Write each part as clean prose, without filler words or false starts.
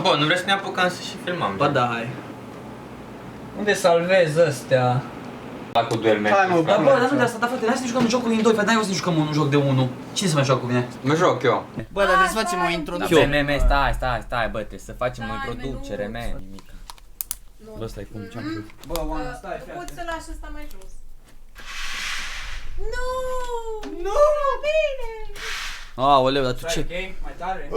bă, nu vrei să ne apucăm să și filmăm? Ba da, hai. Unde salvezi ăstea? Da, cu duelmente. Hai mă, Dar bă, dar nu de asta, dar frate, hai să ne jucăm jocul din 2, frate, n-ai o să ne jucăm un joc de 1. Cine să mai joacă cu mine? Mă joc eu. Bă, dar trebuie să facem o Da, introducere. meme, stai, bă, trebuie să facem o introducere, man. Nimica. Bă, stai, cum, ce-am făcut? Bă, Oana, stai, Poți să frate. lași ăsta mai jos. Nu! Nu! Bine! Aoleu, dar tu Stai, ce? ok? Mai tare?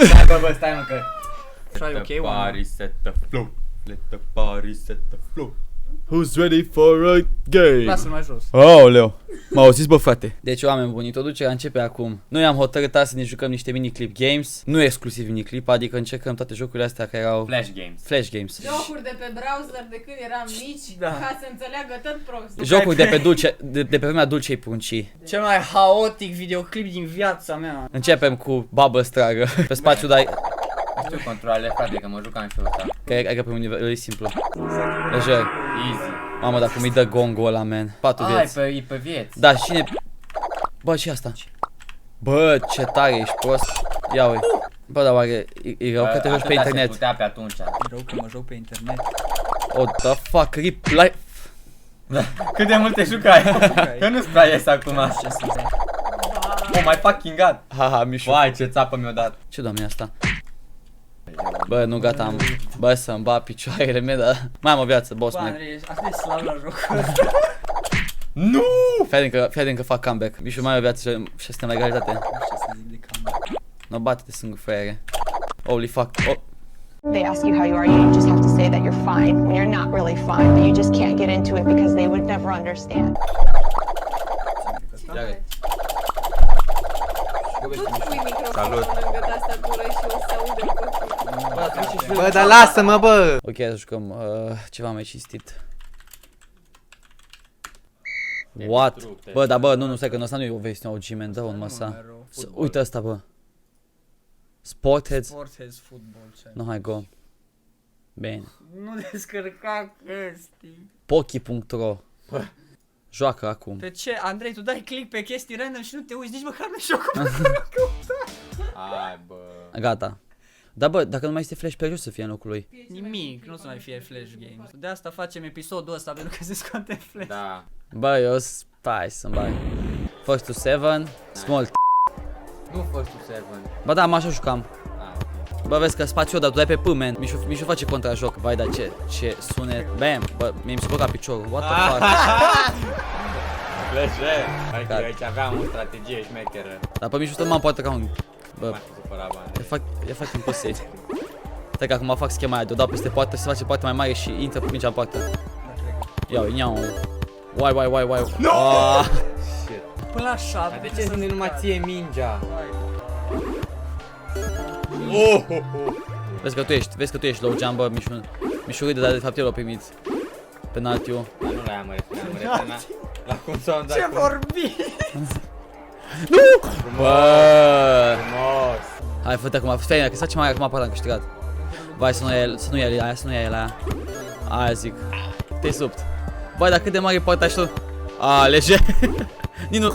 Stai, bă, stai, mă, că... Try ok, Oana? Party set the flow. Let the party set the flow. Who's ready for a game? Lasă-l mai jos. Aoleu, m-auziți bă frate? Deci, oameni buni, introducerea începe acum. Noi am hotărât azi să ne jucăm niște miniclip games, nu exclusiv miniclip, adică încercăm toate jocurile astea care erau Flash games. flash games. Jocuri de pe browser de când eram mici, Da. ca să înțeleagă tot prost. Jocuri de pe dulce, de pe vremea dulcei pruncii. Cel mai haotic videoclip din viața mea. Începem cu Bubble Struggle. Pe spațiu dai, Știu controlele, frate, că mă jucam și eu ăsta. că e pe un nivel, e simplu. Lejer. Easy. Mamă, dar cum îi dă gongul ăla, man. 4 vieți. E pe vieți. Da, și cine... Bă, și asta. Bă, ce tare, ești prost. Ia uite. Bă, dar oare e rău că te joci pe Atâta se internet? putea pe atunci. E rău că mă joc pe internet. What the fuck, rip life. Cât de mult te jucai? Că nu-ți prea ies acum. Ce să zic? Oh my fucking god. Haha, mișu. Vai, ce țapă mi-o dat. Ce doamne e asta? Bă, nu gata, am... Bă, să-mi bat picioarele mele, dar... Mai am o viață, boss, Bă, man. Andrei, ești atât de slab la jocul ăsta. Nu! Fii atent că fac comeback. Mișu, mai am o viață și suntem la egalitate. Nu știu ce să zic de cam. No, bate-te singur, fraiere. Holy fuck. Oh. They ask you how you are, you just have to say that you're fine when you're not really fine, but you just can't get into it because they would never understand. Tu pui microfonul Salut. lângă tastatură și o să aude tot. Bă, dar lasă-mă, bă! Ok, să jucăm ceva mai cinstit. What? Bă, dar bă, nu, stai că ăsta nu e o versiune OG, man, dă-o numai sa. Uite ăsta, bă. Sportheads. Sportheads Football Nu, hai, go. Bine. Nu descărca chestii. Poki.ro. Joacă acum. Pe ce? Andrei, tu dai click pe chestii random și nu te uiți, nici măcar nu știu cum. Hai, bă. Gata. Da, bă, dacă nu mai este flash pe jos să fie în locul lui. Nimic, nu o să mai fie Flash Games. De asta facem episodul ăsta, pentru că se scoate Flash. Da. Bă, eu stai să-mi bag. First to 7, small. Nu fost tu 7. Bă, da, mă așa jucam. Bă, vezi că spațiul ăla, tu dai pe P, man. Mișu face contrajoc. Vai, dar ce sunet. Bam, bă, mi-mi spăca piciorul. What the fuck? Flash, hai că aici aveam o strategie șmecheră. Dar pe Mișu mă poate ca un... Bă, M-aș supăra, bă. e fac imposibil. Stai că acum fac schema aia, de-o dau peste poartă, se face poartă mai mare și intră pe mingea în poartă. Iau. Why. No! Ah. Shit. Până la 7. Dar de ce să ne numai ție mingea? Vezi că tu ești low jump, bă, Mișu râde, dar de fapt el l-a primit penaltiul. Dar nu l-am mărit, la cum s-au dat. Ce vorbi? Bă! Frumos. Hai, fă-te acum, stai, că să facem mai acum apărat am câștigat. Vai, să nu ia el aia. Aia zic. Te-ai subt. Băi, dar cât de mare e poarta și tu? A, lejer. Ninu.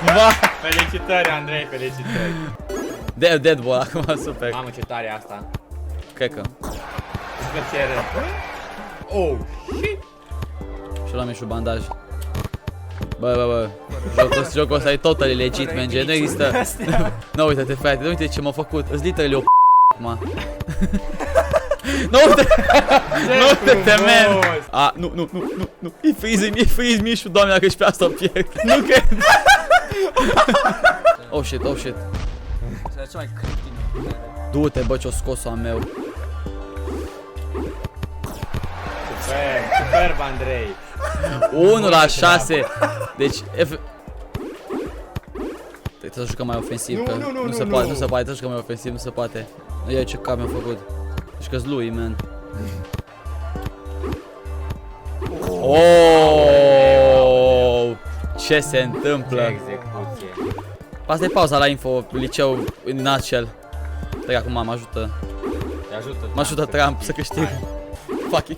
Ba. Felicitări, Andrei, felicitări. Dead ball, acum super. Mamă, ce tare e asta. Cred că. Super ce rău. Oh, shit. Și-o luam și bandaj. Bă. Jocul ăsta e totally legit, man, nu există. Nu, uite-te, frate, nu uite ce m-a făcut. Îți literally o acum. Nu uite-te, man. A, nu. E freeze, Mișu, doamne, dacă ești pe asta o pierd. Nu cred. Oh shit. Să ce mai cretin. Du-te, bă, ce-o scos-o a meu. Superb, Andrei. 1 la 6. Deci, trebuie să jucăm mai ofensiv, că nu se poate, trebuie să jucăm mai ofensiv, nu se poate. Ia ce cap mi-a făcut. Deci că-s lui, man. Oh! Ce se întâmplă? Ce execuție. Asta e pauza la info, liceu în nutshell. Stai că acum mă ajută. Te ajută. Mă ajută Trump să câștig. Fuck it.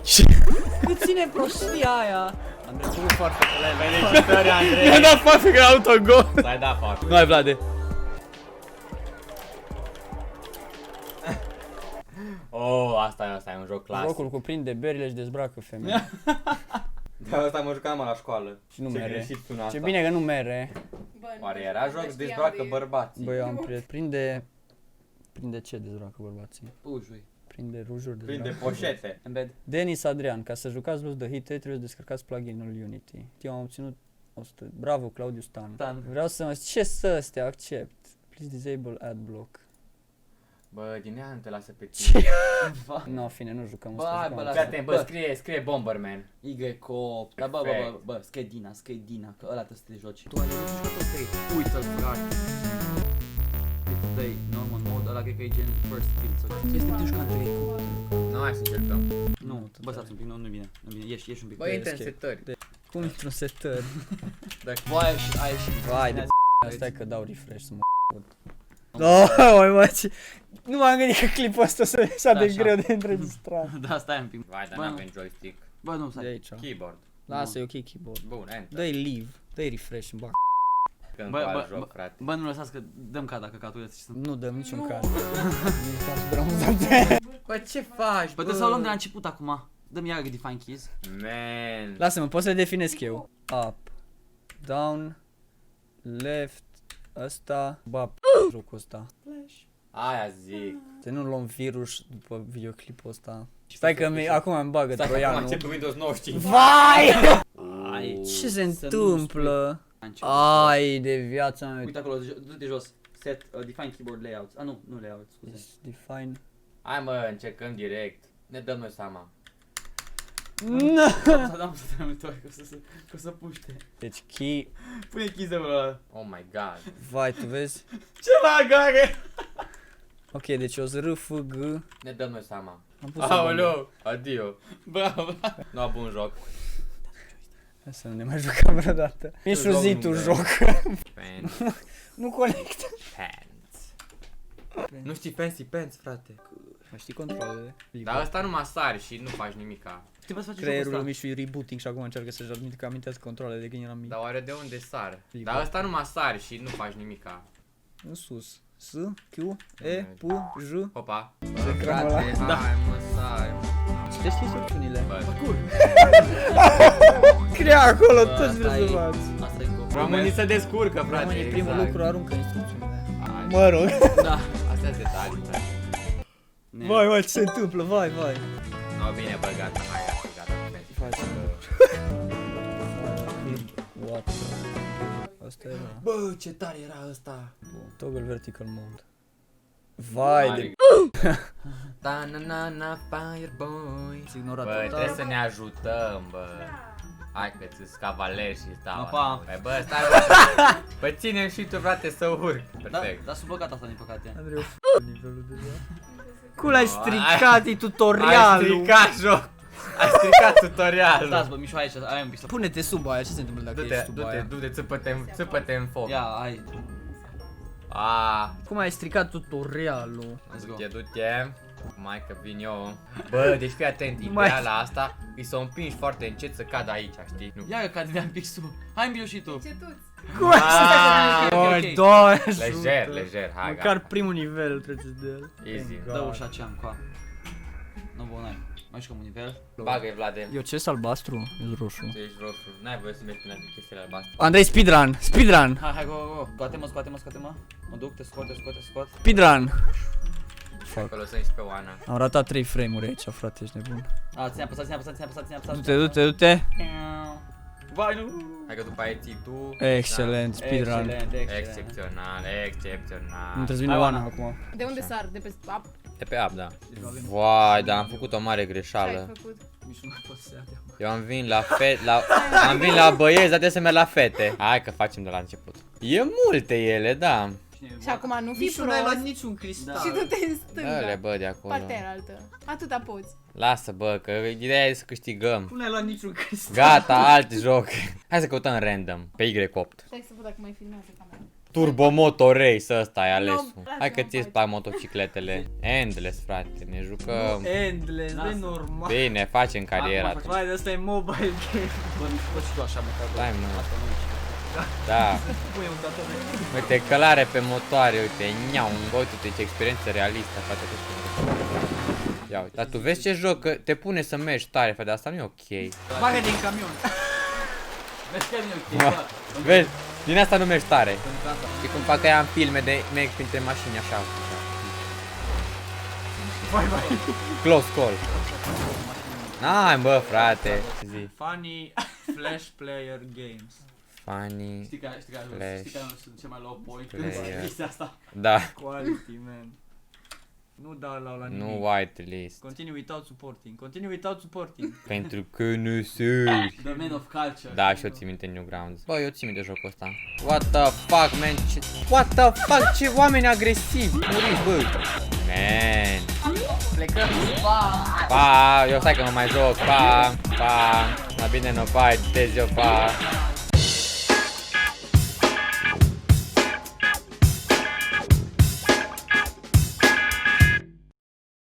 Cât ține prostia aia? Andrei, tu foarte Felicitări, Andrei. Mi-a dat foarte că autogol. S-ai dat foarte. Nu ai, Vlade. Oh, asta e un joc clasic. Jocul cuprinde berile și dezbracă femeia. Da, asta mă jucam la școală. Și nu Ce mere. greșit sună asta. Ce bine că nu mere. Oare era joc dezbracă bărbații? Băi, eu am prieten. Prinde ce dezbracă bărbații? Ujui. Prinde rujuri Prinde dezbracă. poșete. Embed. Denis Adrian, ca să jucați Lose the Hit, trebuie să descărcați pluginul Unity. Eu am obținut 100. Bravo, Claudiu Stan. Stan. Vreau să mă... Ce să astea? Accept. Please disable adblock. Bă, din ea nu te lasă pe tine. No, fine, nu jucăm Bă, asta. hai, jucăm bă, asta. lasă. Fii atent, bă, scrie Bomberman. Y-Cop. Da, bă, Perfect. bă, scăi Dina, că ăla trebuie să te joci. Tu ai jucat tot trei. Uite-l, frate. Dă-i normal mode, ăla cred că e gen first kill sau ce. Este tu jucat trei. Nu, hai să încercăm. Nu, bă, stați un pic, nu vine, ieși un pic. Bă, intră în setări. Cum intru în setări? Bă, ai ieșit. Vai de asta e că dau refresh să mă Oh, mai ce... Nu m-am gândit că clipul ăsta o să fie așa de Așa. greu de înregistrat. Da, stai un pic. Vai, dar Bă, n-avem joystick. Bă, nu, De stai. aici. Keyboard. Lasă, e ok keyboard. Bun, enter. Dă-i leave, dă-i refresh în bac. Când Bă, cu alt bă, joc, frate. Bă, nu lăsați că dăm cada căcaturile și sunt. Nu dăm niciun caz. Nici Bă, ce faci, Bă, trebuie să o luăm de la început acum. Dăm iară define keys. Man. Lasă-mă, pot să le definesc eu. Up, down, left, ăsta, ba jocul ăsta. Aia zic. Să nu luăm virus după videoclipul ăsta. Stai că acum îmi bagă Stai că acum troianul. începe Windows 95. Vai! Ai. Ce se întâmplă? Început. Ai de viața mea. Uite acolo, du-te jos. Set, define keyboard layouts. Ah, nu layouts, scuze. Define. Hai mă, încercăm direct. Ne dăm noi seama. No. Să dăm să te uite, că o să puște. Deci key. Pune keys de ăla. Oh my god. Vai, tu vezi? Ce bagare? Ok, deci o să R, F, G. Ne dăm noi seama. Am pus Aoleu, adio. Bravo. Nu a bun joc. Hai să nu ne mai jucăm vreodată. Mișu zi tu da. joc. Pants. Nu conectă. Pants. Nu știi fancy pants, frate. Mai știi controlele? Dar ăsta numai sari și nu faci nimica. Știi, bă, să facem Creierul jocul lui ăsta. Mișu e rebooting și acum încearcă să-și admite că amintească controlele de când eram mic. Dar oare de unde sar? Liber. Dar ăsta numai sari și nu faci nimica. În sus. S, Q, E, P, J. Hopa. Ecranul ăla. Frate, hai mă, sari. Ce știi opțiunile? Bă, Crea acolo Bă, toți asta e- rezolvați. Asta e cu. românii se descurcă, frate. Românii primul exact. lucru aruncă instrucțiunile. Hai, Mă rog. Da. astea sunt detalii, frate. Vai, ce se întâmplă? Vai. No, bine, bă, gata, hai, gata. Faci. What? Asta era. Bă, ce tare era ăsta. Toggle vertical mode. Vai de... Ta-na-na-na, Fireboy. Ați ignorat Bă, total. trebuie să ne ajutăm, bă. Hai că ți-s cavaler și stau. Opa. Păi, bă, stai, bă. Bă, ține și tu, frate, să urc. Da, Perfect. dar sunt blocat asta din păcate. Andrei, nivelul deja. Cum l-ai stricat? E Ai tutorialul. stricat joc. Ai stricat tutorialul. Stați, bă, Mișu, aici, ai un pic să... Pune-te sub aia, ce se întâmplă dacă ești sub aia? Du-te, țăpă-te în foc. Ia, hai. Cum ai stricat tutorialul? Let's go. Du-te. Mai că vin eu. Bă, deci fii atent, ideea la asta e să o împingi foarte încet să cadă aici, știi? Nu. Ia că cade de un pic sub. Hai, Miu, și tu. Cum ai ok, ok. Oi, doamne, Lejer, hai, Măcar gata. primul nivel treceți de el. Easy. Dă ușa aceea, coa. Nu, bun, hai. Mai jucăm un nivel. Bagă-i, Vlade. Eu ce albastru? Eu roșu. Tu ești roșu. N-ai voie să mergi până la chestiile albastre. Andrei, speedrun. Hai, go. Scoate-mă. Mă duc, te scot. Speedrun. Acolo să ești pe Oana. Am ratat 3 frame-uri aici, frate, ești nebun. A, ține apăsat. Du-te. Vai, nu. Hai că după aia ții tu. Excelent, speedrun. Da. Excepțional. Nu trebuie să vină Hai, Oana Oana. acum. De unde sar? De pe ap? De pe app, da. Vai, dar am făcut o mare Ce ai greșeală. făcut? Mișu, nu pot să ia de acum. Eu am vin la am vin la băieți, dar trebuie să merg la fete. Hai că facem de la început. E multe ele, da. Și acum nu fi Mișu, n-ai luat prost niciun cristal. și du-te în Dă-le, stânga. bă, de acolo. Partea altă. Atâta poți. Lasă, bă, că ideea e să câștigăm. Nu ai luat niciun cristal. Gata, alt joc. Hai să căutăm random, pe Y8. Stai să văd dacă mai filmează camera. Turbo Moto Race, ăsta e alesul. Nu, Hai că lasă-mă ție-ți plac motocicletele. Endless, frate, ne jucăm. Endless, Lasă. de normal. Bine, facem cariera. Acum Vai, de asta e mobile game. Bă, Mișu, poți și tu așa, măcar. Stai, mă. Asta nu aici. Da. Pune un tată de... Uite, călare pe motoare, uite, niau, uite ce experiență realistă, frate. Ia uite, dar tu vezi ce joc, că te pune să mergi tare, frate, asta nu e ok. Bagă din camion. Vezi că nu e ok, bă. Vezi, din asta nu mergi tare. E cum fac aia în filme de merg printre mașini așa. Close call. N-ai, bă, frate. Zi. Funny Flash Player Games. Funny. Știi care nu sunt cel mai low point Player. în chestia asta? Da. Quality, man. Nu dau la nimic. Nu whitelist. Continue without supporting. Continue without supporting. Pentru că nu sunt. The Man of Culture. Da, și eu țin minte Newgrounds. Bă, eu țin minte jocul ăsta. What the fuck, man? What the fuck? Ce oameni agresivi. Muriți, bă. Man. Plecăm. Pa! Pa, eu stai că mă mai joc. Pa, pa. La bine, nu, pa, editez eu, pa.